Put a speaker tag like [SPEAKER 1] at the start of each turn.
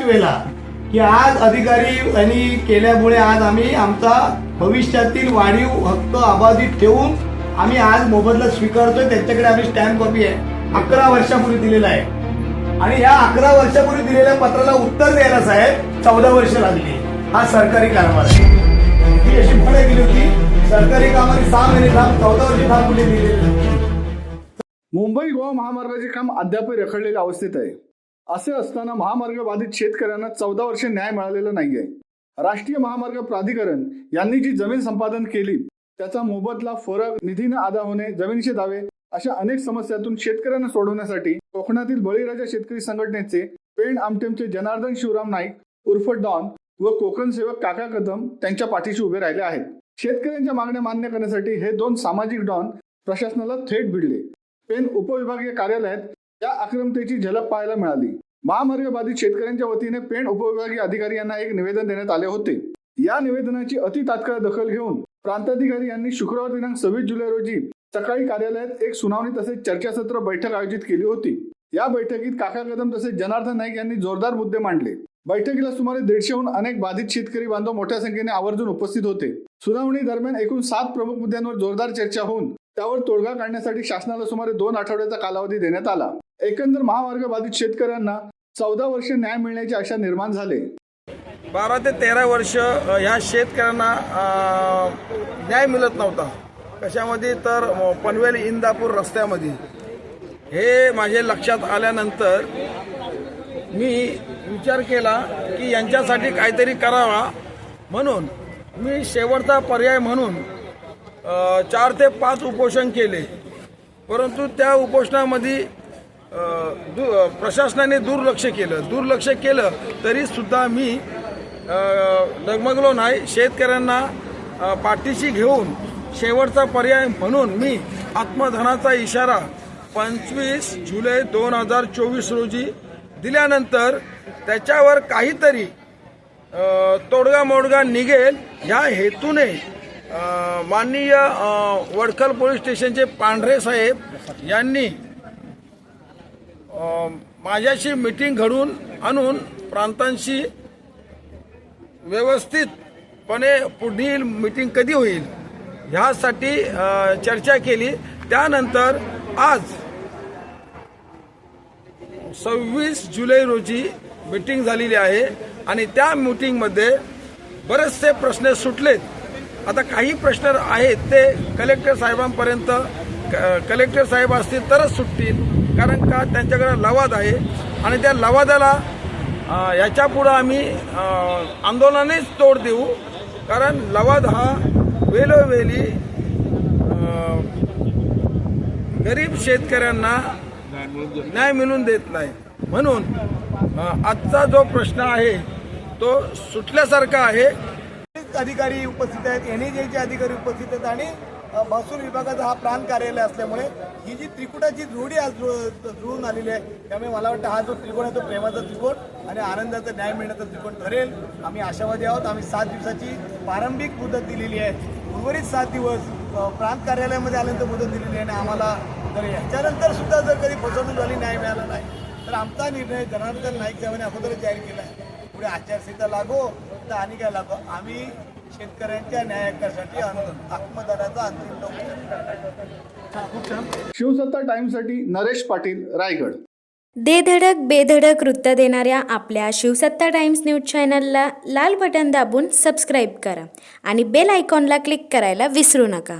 [SPEAKER 1] वेळेला की आज अधिकारी यांनी केल्यामुळे आज आम्ही आमचा भविष्यातील वाढीव हक्क अबाधित ठेवून आम्ही आज मोबदला स्वीकारतोय. त्यांच्याकडे आम्ही स्टॅम्प कॉपी आहे 11 वर्षापूर्वी दिलेला आहे आणि या 11 वर्षापूर्वी दिलेल्या पत्राला उत्तर द्यायला साहेब 14 वर्ष लागली. हा सरकारी कारभार आहे. ही अशी म्हण गेली होती सरकारी कामाने 6 महिने थांब 14 वर्ष थांब कुठे दिलेले.
[SPEAKER 2] मुंबई गोवा महामार्गाचे काम अद्याप रखडलेल्या अवस्थेत आहे. असे असताना महामार्ग बाधित शेतकऱ्यांना 14 वर्ष न्याय मिळालेला नाहीये. राष्ट्रीय महामार्ग प्राधिकरण यांनी जी जमीन संपादन केली त्याचा मोबदला, फरक, निधी न अदा होणे, जमिनीचे दावे अशा अनेक समस्यातून शेतकऱ्यांना सोडवण्यासाठी कोकणातील बळीराजा शेतकरी संघटनेचे पेण आमटेमचे जनार्दन शिवराम नाईक उर्फ डॉन व कोकण सेवक काका कदम त्यांच्या पाठीशी उभे राहिले आहेत. शेतकऱ्यांच्या मागण्या मान्य करण्यासाठी हे दोन सामाजिक डॉन प्रशासनाला थेट भिडले. पेण उपविभागीय कार्यालयात या अक्रमतेची झलक पाहायला मिळाली. महामार्ग बाधित शेतकऱ्यांच्या वतीने पेण उपविभागीय अधिकारी यांना एक निवेदन देण्यात आले होते. या निवेदनाची अति तात्काळ दखल घेऊन प्रांताधिकारी यांनी शुक्रवार दिनांक 26 जुलै रोजी सकाळी कार्यालयात एक सुनावणी तसेच चर्चासत्र बैठक आयोजित केली होती. या बैठकीत काका कदम तसेच जनार्दन नाईक यांनी जोरदार मुद्दे मांडले. बैठकीला सुमारे 150हून अनेक बाधित शेतकरी बांधव मोठ्या संख्येने आवर्जून उपस्थित होते. सुनावणी दरम्यान एकूण 7 प्रमुख मुद्द्यांवर जोरदार चर्चा होऊन त्यावर तोडगा काढण्यासाठी शासनाला सुमारे 2 आठवड्याचा कालावधी देण्यात आला. एकंदर महामार्ग बाधित शेतकऱ्यांना 14 वर्ष न्याय मिळण्याची आशा निर्माण झाली.
[SPEAKER 3] 12 ते 13 वर्ष ह्या शेतकऱ्यांना न्याय मिळत नव्हता. कशामध्ये तर पनवेल इंदापूर रस्त्यामध्ये. हे माझे लक्षात आल्यानंतर मी विचार केला की यांच्यासाठी काहीतरी करावा म्हणून मी शेवटचा पर्याय म्हणून 4 ते 5 उपोषण केले. परंतु त्या उपोषणामध्ये प्रशासनाने दुर्लक्ष केलं तरी सुद्धा मी डगमगलो नाही. शेतकऱ्यांना पाठीशी घेऊन शेवटचा पर्याय म्हणून मी आत्मधनाचा इशारा 25 जुलै 2024 रोजी दिल्यानंतर त्याच्यावर काहीतरी तोडगा मोडगा निघेल या हेतूने माननीय वडखल पोलीस स्टेशनचे पांढरे साहेब यांनी माझ्याशी मीटिंग घडवून आणून प्रांतांशी व्यवस्थितपणे पुढील मीटिंग कधी होईल ह्यासाठी चर्चा केली. त्यानंतर आज 26 जुलै रोजी मीटिंग झालेली आहे आणि त्या मीटिंगमध्ये बरेचसे प्रश्न सुटलेत. आता काही प्रश्न आहेत ते कलेक्टर साहेबांपर्यंत कलेक्टर साहेब असतील तरच सुटतील, कारण का त्यांच्याकडे लवाद आहे आणि त्या लवादाला याच्या पुढं आम्ही आंदोलनानेच तोड देऊ. कारण लवाद हा वेळोवेळी गरीब शेतकऱ्यांना न्याय मिळवून देत नाही. म्हणून आजचा जो प्रश्न आहे तो सुटल्यासारखा आहे.
[SPEAKER 1] अधिकारी उपस्थित आहेत, NHAचे अधिकारी उपस्थित आहेत आणि महसूल विभागाचा हा प्रांत कार्यालय असल्यामुळे ही जी त्रिकुटाची जोडी आज जुळून आलेली आहे. त्यामुळे मला वाटतं हा जो त्रिकोण आहे तो प्रेमाचा त्रिकोण आणि आनंदाचा न्याय मिळण्याचा त्रिकोण ठरेल. आम्ही आशावादी आहोत. आम्ही 7 दिवसाची प्रारंभिक मुदत दिलेली आहे. उर्वरित 7 दिवस प्रांत कार्यालयामध्ये आल्यानंतर मुदत दिलेली आहे आणि आम्हाला जर ह्याच्यानंतर सुद्धा जर कधी फसवणूक झाली, न्याय मिळाला नाही तर आमचा निर्णय जनार्दन नाईक साहेबांनी अगोदरच जाहीर केला आहे. पुढे आचारसंहिता लागो तर आणि काय लागो, आम्ही शेतकऱ्यांच्या न्याय हक्कासाठी आत्मदानाचा अंतिम
[SPEAKER 2] शिवसत्ता टाइम्ससाठी नरेश पाटील, रायगड.
[SPEAKER 4] दे धडक बेधडक वृत्त देणाऱ्या आपल्या शिवसत्ता टाइम्स न्यूज चॅनलला लाल बटन दाबून सबस्क्राईब करा आणि बेल आयकॉनला क्लिक करायला विसरू नका.